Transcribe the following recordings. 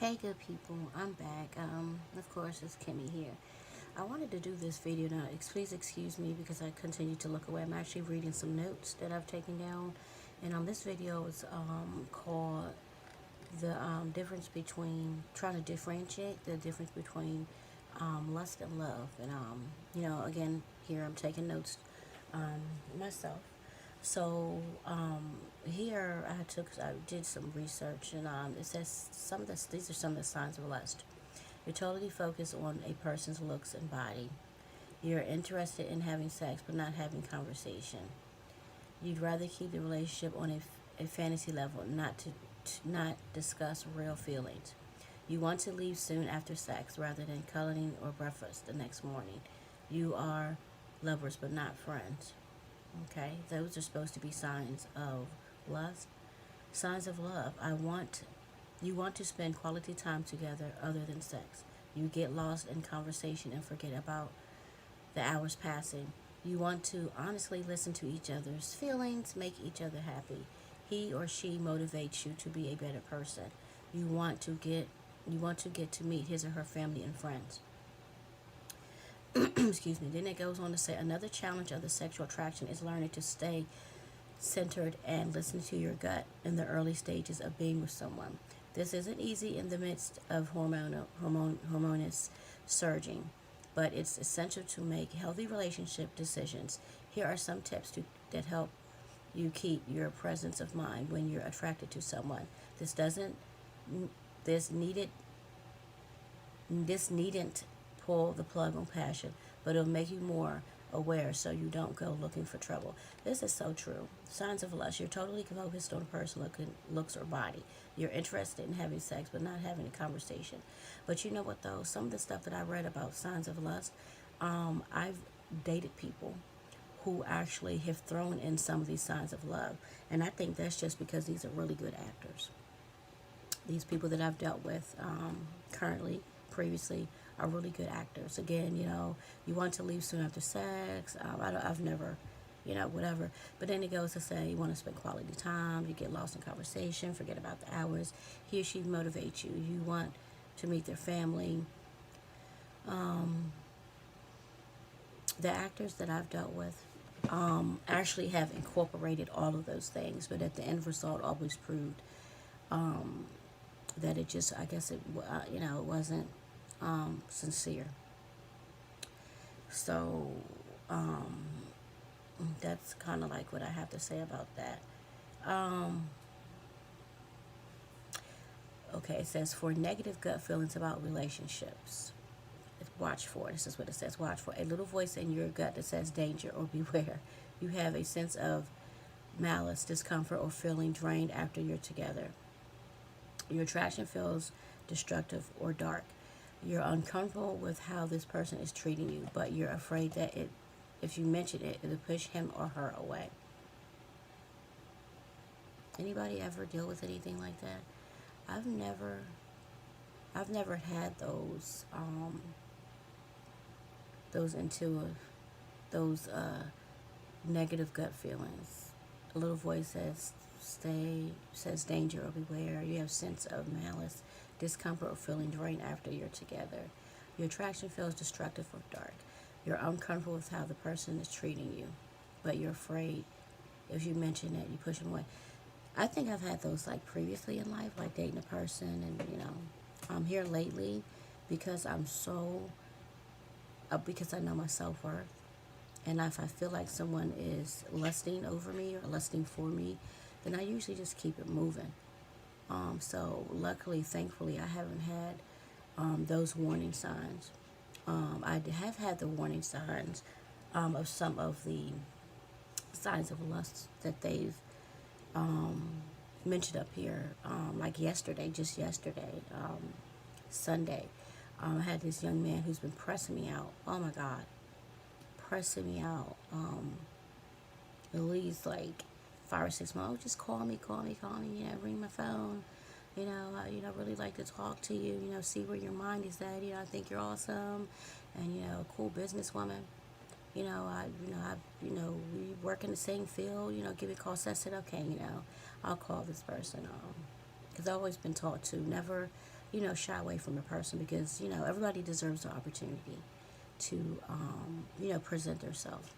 Hey good people, I'm back. Of course it's Kimmy here. I wanted to do this video now. Please excuse me because I continue to look away. I'm actually reading some notes that I've taken down, and this video is called the difference between trying to differentiate the difference between lust and love. And again, here I'm taking notes myself. So here I did some research, and it says these are some of the signs of lust. You're totally focused on a person's looks and body. You're interested in having sex but not having conversation. You'd rather keep the relationship on a fantasy level, not discuss real feelings. You want to leave soon after sex rather than cuddling or breakfast the next morning. You are lovers but not friends. Okay, those are supposed to be signs of lust. Signs of love. You want to spend quality time together other than sex. You get lost in conversation and forget about the hours passing. You want to honestly listen to each other's feelings, make each other happy. He or she motivates you to be a better person. You want to get to meet his or her family and friends. Excuse me. Then it goes on to say another challenge of the sexual attraction is learning to stay centered and listen to your gut in the early stages of being with someone. This isn't easy in the midst of hormones surging, but it's essential to make healthy relationship decisions. Here are some that help you keep your presence of mind when you're attracted to someone. This doesn't this needed this needn't pull the plug on passion, but it'll make you more aware so you don't go looking for trouble. This is so true. Signs of lust. You're totally focused on a person looks or body. You're interested in having sex but not having a conversation. But you know what though? Some of the stuff that I read about signs of lust, I've dated people who actually have thrown in some of these signs of love. And I think that's just because these are really good actors. These people that I've dealt with currently, previously, are really good actors. Again, you want to leave soon after sex. I've never, whatever. But then it goes to say you want to spend quality time. You get lost in conversation. Forget about the hours. He or she motivates you. You want to meet their family. The actors that I've dealt with actually have incorporated all of those things, but at the end result always proved that it just, I guess it wasn't sincere. So that's kind of like what I have to say about that. Okay, it says for negative gut feelings about relationships, watch for. This is what it says. Watch for a little voice in your gut that says danger or beware. You have a sense of malice, discomfort, or feeling drained after you're together. Your attraction feels destructive or dark. You're uncomfortable with how this person is treating you, but you're afraid that if you mention it, it'll push him or her away. Anybody ever deal with anything like that? I've never had those intuitive, those negative gut feelings. A little voice says danger or beware. You have sense of malice, discomfort, or feeling drained after you're together. Your attraction feels destructive or dark. You're uncomfortable with how the person is treating you, but you're afraid if you mention it, you push them away. I think I've had those like previously in life, like dating a person, and I'm here lately because because I know my self-worth. And if I feel like someone is lusting over me or lusting for me, then I usually just keep it moving. So luckily, thankfully, I haven't had those warning signs. I have had the warning signs of some of the signs of lust that they've mentioned up here. Like just yesterday, Sunday, I had this young man who's been pressing me out. Oh my God, pressing me out. At least like 5 or 6 months. Oh, just call me. Ring my phone. I really like to talk to you. See where your mind is at. I think you're awesome, and cool businesswoman. We work in the same field. Give me a call. So I said, okay, I'll call this person. Because I've always been taught to never shy away from the person, because, everybody deserves the opportunity to, present themselves.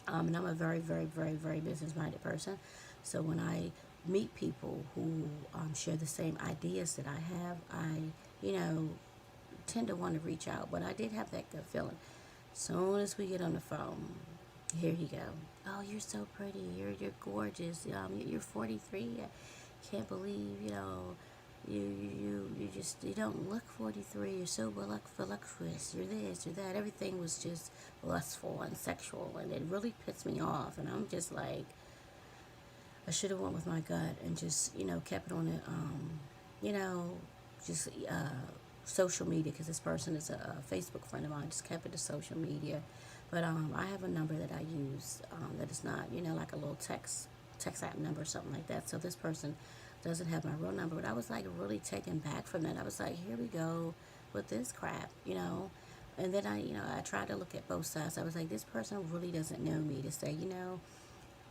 And I'm a very, very, very, very business-minded person. So when I meet people who share the same ideas that I have, I, you know, tend to want to reach out. But I did have that good feeling. Soon as we get on the phone, here you go. Oh, you're so pretty. You're gorgeous. You're 43. I can't believe, you don't look 43. You're so voluptuous. You're this, you're that. Everything was just lustful and sexual, and it really pissed me off. And I'm just like, I should have went with my gut and just, kept it on it. You know, just social media, because this person is a Facebook friend of mine. Just kept it to social media. But I have a number that I use that is not, like a little text app number or something like that. So this person doesn't have my real number. But I was like really taken back from that. I was like, here we go with this crap. And then I tried to look at both sides. I was like, this person really doesn't know me to say,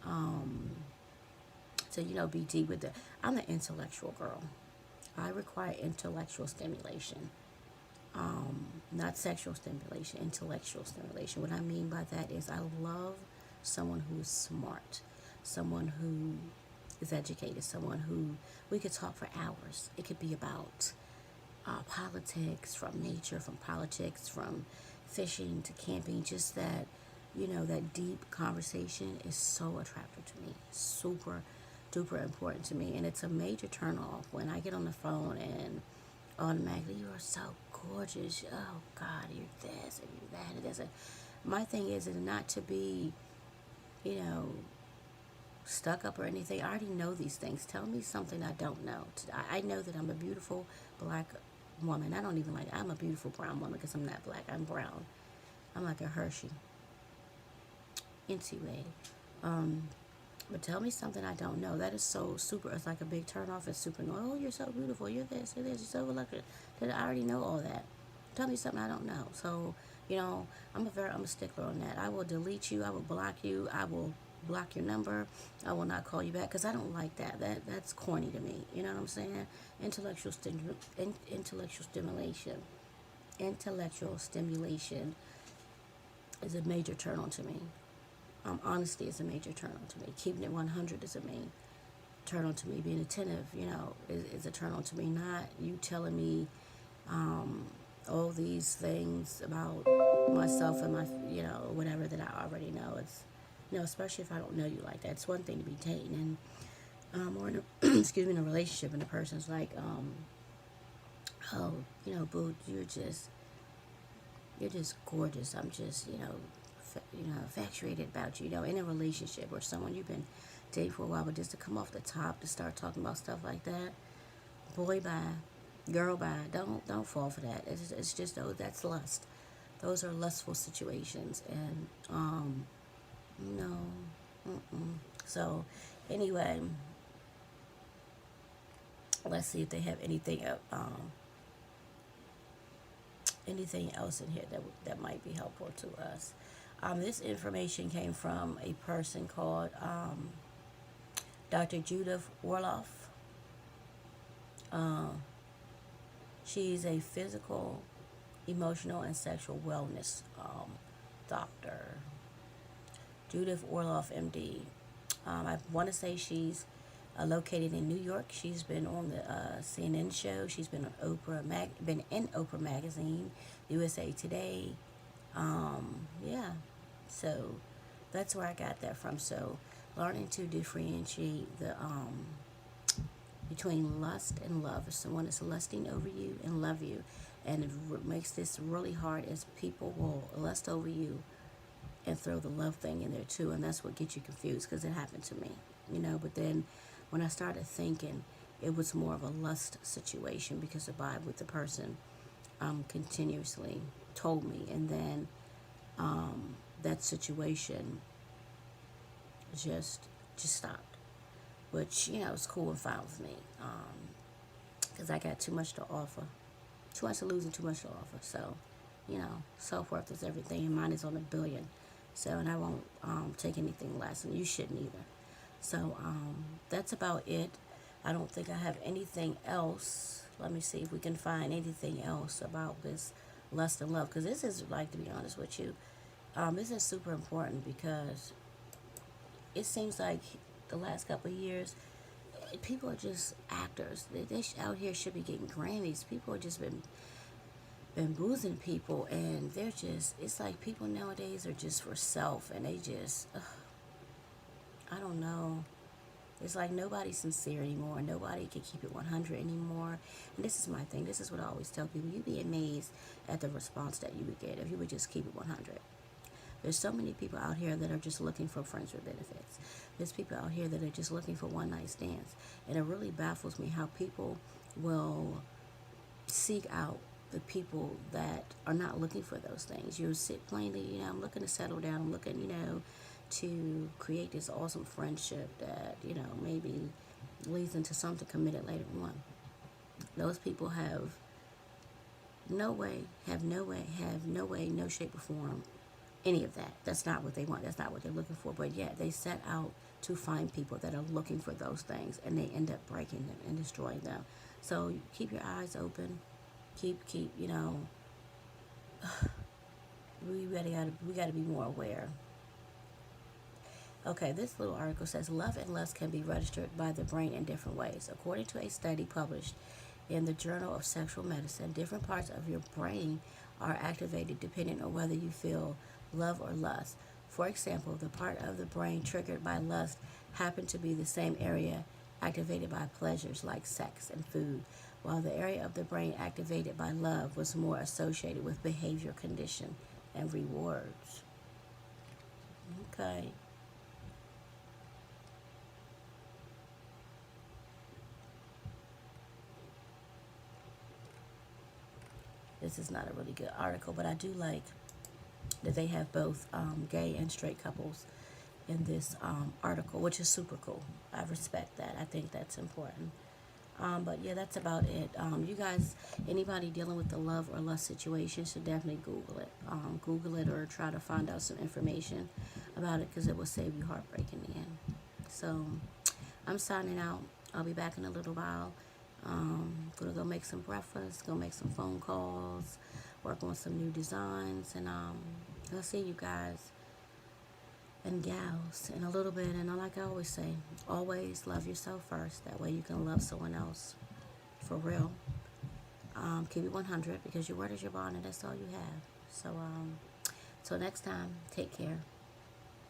um, be deep with it. I'm the intellectual girl. I require intellectual stimulation. Not sexual stimulation, intellectual stimulation. What I mean by that is I love someone who is smart, someone who is educated, someone who we could talk for hours. It could be about politics, from nature, from politics, from fishing to camping. Just that, that deep conversation is so attractive to me, super duper important to me, and it's a major turn off when I get on the phone and automatically, you are so gorgeous. Oh God, you're this and you're that and this. My thing is not to be, stuck up or anything. I already know these things. Tell me something I don't know. I know that I'm a beautiful black woman. I don't even like. I'm a beautiful brown woman because I'm not black. I'm brown. I'm like a Hershey. Anyway, but tell me something I don't know. That is so super. It's like a big turn off. It's super annoying. Oh, you're so beautiful. You're this. You're this. You're so electric. That I already know all that. Tell me something I don't know. So, I'm a stickler on that. I will delete you. I will block you. I will block your number. I will not call you back because I don't like that. That's corny to me. You know what I'm saying? Intellectual stimulation. Intellectual stimulation is a major turn on to me. Honesty is a major turn on to me. Keeping it 100 is a main turn on to me. Being attentive, is a turn on to me. Not you telling me all these things about myself and my, whatever that I already know. It's, especially if I don't know you like that. It's one thing to be dating or in a, excuse me, in a relationship, and the person's like, oh, boo, you're just gorgeous. I'm just, infatuated about you. In a relationship or someone you've been dating for a while, but just to come off the top to start talking about stuff like that, boy, bye, girl, bye. Don't fall for that. It's just that's lust. Those are lustful situations, and no, So anyway, let's see if they have anything else in here that might be helpful to us. This information came from a person called Dr. Judith Orloff. She's a physical, emotional, and sexual wellness doctor. Judith Orloff, MD. I want to say she's located in New York. She's been on the CNN show. She's been on been in Oprah magazine, USA Today. Yeah. So that's where I got that from. So learning to differentiate the between lust and love. If someone is lusting over you and love you, and it makes this really hard as people will lust over you and throw the love thing in there too, and that's what gets you confused, because it happened to me, But then when I started thinking, it was more of a lust situation because the vibe with the person continuously told me, and then that situation just stopped, which is cool and fine with me, because I got too much to offer, too much to lose and too much to offer. So self-worth is everything, and mine is on $1 billion. So, and I won't take anything less, and you shouldn't either. So that's about it. I don't think I have anything else Let me see if we can find anything else about this lust and love, because this is, like, to be honest with you, this is super important, because it seems like the last couple of years, people are just actors. They out here should be getting Grammys. People are just been boozing people, and they're just, it's like people nowadays are just for self, and they just, I don't know. It's like nobody's sincere anymore. Nobody can keep it 100 anymore. And this is my thing. This is what I always tell people. You'd be amazed at the response that you would get if you would just keep it 100. There's so many people out here that are just looking for friends with benefits. There's people out here that are just looking for one night stands. And it really baffles me how people will seek out the people that are not looking for those things. You'll sit plainly, I'm looking to settle down. I'm looking, to create this awesome friendship that, maybe leads into something committed later on. Those people have no way, no shape or form, any of that. That's not what they want. That's not what they're looking for. But yet they set out to find people that are looking for those things, and they end up breaking them and destroying them. So keep your eyes open. Keep, we gotta be more aware. Okay, this little article says love and lust can be registered by the brain in different ways. According to a study published in the Journal of Sexual Medicine, different parts of your brain are activated depending on whether you feel love or lust. For example, the part of the brain triggered by lust happened to be the same area activated by pleasures like sex and food, while the area of the brain activated by love was more associated with behavior condition and rewards. Okay. This is not a really good article, but I do like that they have both gay and straight couples in this article, which is super cool. I respect that. I think that's important. But yeah, that's about it. You guys, anybody dealing with the love or lust situation should definitely Google it. Google it or try to find out some information about it, because it will save you heartbreak in the end. So I'm signing out. I'll be back in a little while. Gonna go make some breakfast, go make some phone calls, work on some new designs, and I'll see you guys and gals in a little bit. And like I always say, always love yourself first. That way you can love someone else for real. Keep it 100, because your word is your bond, and that's all you have. So till next time, take care.